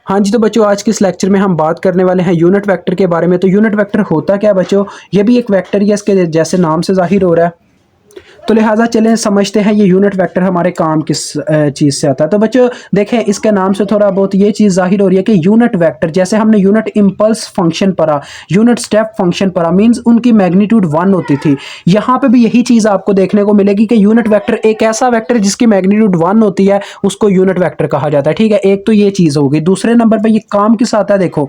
हाँ जी, तो बच्चों आज के इस लेक्चर में हम बात करने वाले हैं यूनिट वेक्टर के बारे में। तो यूनिट वेक्टर होता क्या है बच्चों? ये भी एक वेक्टर ही है, इसके जैसे नाम से ज़ाहिर हो रहा है। तो लिहाजा चलें समझते हैं ये यूनिट वेक्टर हमारे काम किस चीज़ से आता है। तो बच्चों देखें, इसके नाम से थोड़ा बहुत ये चीज़ ज़ाहिर हो रही है कि यूनिट वेक्टर, जैसे हमने यूनिट इम्पल्स फंक्शन पढ़ा, यूनिट स्टेप फंक्शन पढ़ा, मींस उनकी मैग्नीट्यूड 1 होती थी। यहाँ पे भी यही चीज़ आपको देखने को मिलेगी कि यूनिट वेक्टर एक ऐसा वेक्टर जिसकी मैग्नीट्यूड 1 होती है, उसको यूनिट वेक्टर कहा जाता है। ठीक है, एक तो ये चीज़ होगी। दूसरे नंबर पर ये काम किस आता है, देखो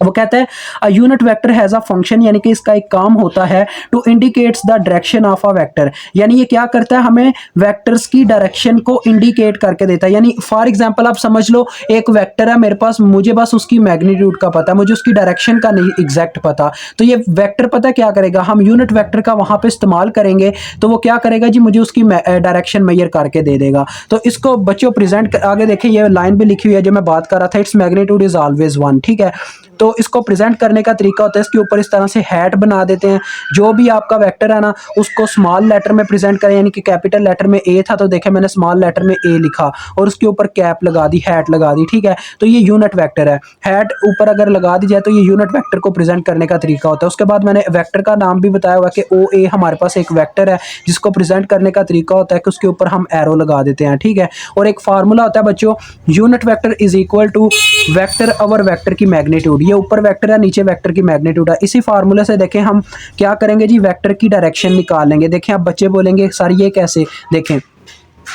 वो कहता है a unit vector has a function, यानी कि इसका एक काम होता है to indicates the direction of a vector. यानी ये क्या करता है, हमें वेक्टर्स की डायरेक्शन को इंडिकेट करके देता है। यानी फॉर एग्जांपल आप समझ लो, एक वेक्टर है मेरे पास, मुझे बस उसकी मैग्नीट्यूड का पता है, मुझे उसकी डायरेक्शन का नहीं एग्जैक्ट पता। तो ये वेक्टर पता क्या करेगा, हम यूनिट वेक्टर का वहां पे इस्तेमाल करेंगे तो वो क्या करेगा जी, मुझे उसकी डायरेक्शन मेजर करके दे देगा। तो इसको बच्चों प्रेजेंट आगे देखें, ये लाइन भी लिखी हुई है जो मैं बात कर रहा था, इट्स मैग्नीट्यूड इज ऑलवेज 1। ठीक है, तो इसको प्रेजेंट करने का तरीका होता है, इसके ऊपर इस तरह से हैट बना देते हैं। जो भी आपका वेक्टर है ना, उसको स्मॉल लेटर में प्रेजेंट करें, यानी कि कैपिटल लेटर में ए था तो देखें मैंने स्मॉल लेटर में ए लिखा और उसके ऊपर कैप लगा दी, हैट लगा दी। ठीक है, तो ये यूनिट वेक्टर है। हैट ऊपर अगर लगा दी जाए तो ये यूनिट वेक्टर को प्रेजेंट करने का तरीका होता है। उसके बाद मैंने वेक्टर का नाम भी बताया हुआ कि ओ ए हमारे पास एक वेक्टर है जिसको प्रेजेंट करने का तरीका होता है कि उसके ऊपर हम एरो लगा देते हैं। ठीक है, और एक फार्मूला होता है बच्चों, unit vector is equal to vector over vector की मैग्नीट्यूड। ये ऊपर वेक्टर है, नीचे वेक्टर की मैग्नीट्यूड है। इसी फार्मूले से देखें हम क्या करेंगे जी, वेक्टर की डायरेक्शन निकाल लेंगे। देखें अब बच्चे बोलेंगे सर ये कैसे, देखें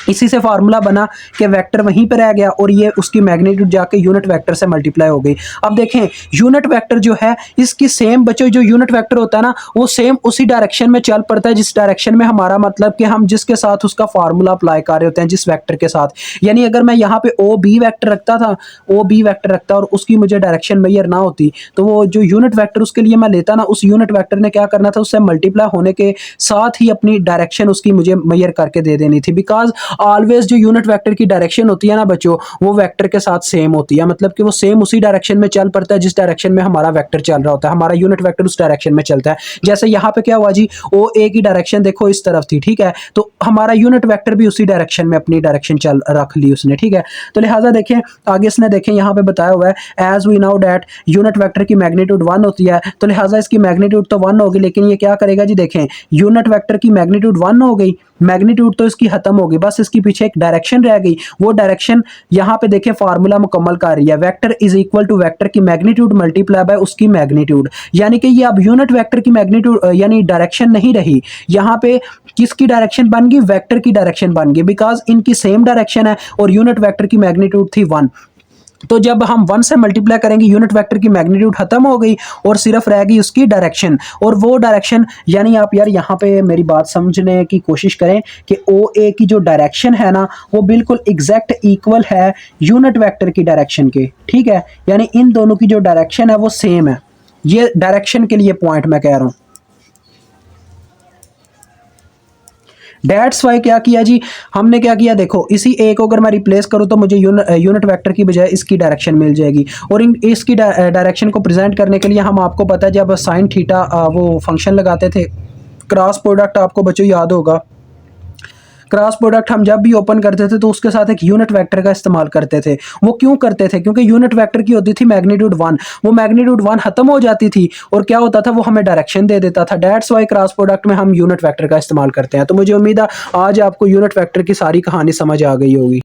इसी से फार्मूला बना कि वेक्टर वहीं पर रह गया और ये उसकी मैग्नीट्यूड जाके यूनिट वेक्टर से मल्टीप्लाई हो गई। अब देखें यूनिट वेक्टर जो है, इसकी सेम बच्चों जो यूनिट वेक्टर होता है ना, वो सेम उसी डायरेक्शन में चल पड़ता है जिस डायरेक्शन में हमारा मतलब कि हम जिसके साथ उसका फार्मूला अप्लाई कर रहे होते हैं, जिस वेक्टर के साथ। यानी अगर मैं यहाँ पे ओ बी वेक्टर रखता था, ओ बी वेक्टर रखता और उसकी मुझे डायरेक्शन मेजर ना होती, तो वो जो यूनिट वेक्टर उसके लिए मैं लेता ना, उस यूनिट वेक्टर ने क्या करना था, उससे मल्टीप्लाई होने के साथ ही अपनी डायरेक्शन उसकी मुझे मेजर करके दे देनी थी। बिकॉज ऑलवेज जो यूनिट वेक्टर की डायरेक्शन होती है ना बच्चों, वो वेक्टर के साथ सेम होती है, मतलब कि वो सेम उसी डायरेक्शन में चल पड़ता है जिस डायरेक्शन में हमारा वेक्टर चल रहा होता है। हमारा यूनिट वेक्टर उस डायरेक्शन में चलता है। जैसे यहाँ पे क्या हुआ जी, ओ ए की डायरेक्शन देखो इस तरफ थी। ठीक है, तो हमारा यूनिट वेक्टर भी उसी डायरेक्शन में अपनी डायरेक्शन चल रख ली उसने। ठीक है, तो लिहाजा देखें आगे इसने देखें यहाँ पे बताया हुआ है, as we know that unit vector की मैग्नीट्यूड 1 होती है, तो लिहाजा इसकी मैग्नीट्यूड तो 1 होगी, लेकिन ये क्या करेगा जी, देखें यूनिट वेक्टर की मैग्नीट्यूड 1 हो गई, मैग्नीट्यूड तो इसकी खत्म होगी, बस इसकी पीछे एक डायरेक्शन रह गई। वो डायरेक्शन यहाँ पे देखें फार्मूला मुकम्मल कर रही है, vector is equal to vector की मैग्नीट्यूड मल्टीप्लाई बाय उसकी मैग्नीट्यूड। यानी कि ये अब यूनिट वेक्टर की मैग्नीट्यूड यानी डायरेक्शन नहीं रही, यहाँ पे किसकी डायरेक्शन बन गई, वेक्टर की डायरेक्शन बन गई, बिकॉज इनकी सेम डायरेक्शन है और यूनिट वेक्टर की मैग्नीट्यूड थी 1। तो जब हम 1 से मल्टीप्लाई करेंगे, यूनिट वेक्टर की मैग्नीट्यूड खत्म हो गई और सिर्फ रह गई उसकी डायरेक्शन। और वो डायरेक्शन यानी आप यार यहाँ पे मेरी बात समझने की कोशिश करें कि ओ ए की जो डायरेक्शन है ना, वो बिल्कुल एग्जैक्ट इक्वल है यूनिट वेक्टर की डायरेक्शन के। ठीक है, यानी इन दोनों की जो डायरेक्शन है वो सेम है। ये डायरेक्शन के लिए पॉइंट मैं कह रहा हूँ। डेट्स वाई क्या किया जी, हमने क्या किया, देखो इसी ए को अगर मैं रिप्लेस करूँ तो मुझे यूनिट वेक्टर की बजाय इसकी डायरेक्शन मिल जाएगी। और इन इसकी डायरेक्शन को प्रेजेंट करने के लिए हम आपको पता है जब साइन थीटा वो फंक्शन लगाते थे, क्रॉस प्रोडक्ट आपको बच्चों याद होगा। क्रॉस प्रोडक्ट हम जब भी ओपन करते थे तो उसके साथ एक यूनिट वेक्टर का इस्तेमाल करते थे। वो क्यों करते थे, क्योंकि यूनिट वेक्टर की होती थी मैग्नीट्यूड 1, वो मैग्नीट्यूड 1 खत्म हो जाती थी और क्या होता था, वो हमें डायरेक्शन दे देता था। डेट्स वाई क्रॉस प्रोडक्ट में हम यूनिट वेक्टर का इस्तेमाल करते हैं। तो मुझे उम्मीद है आज आपको यूनिट वेक्टर की सारी कहानी समझ आ गई होगी।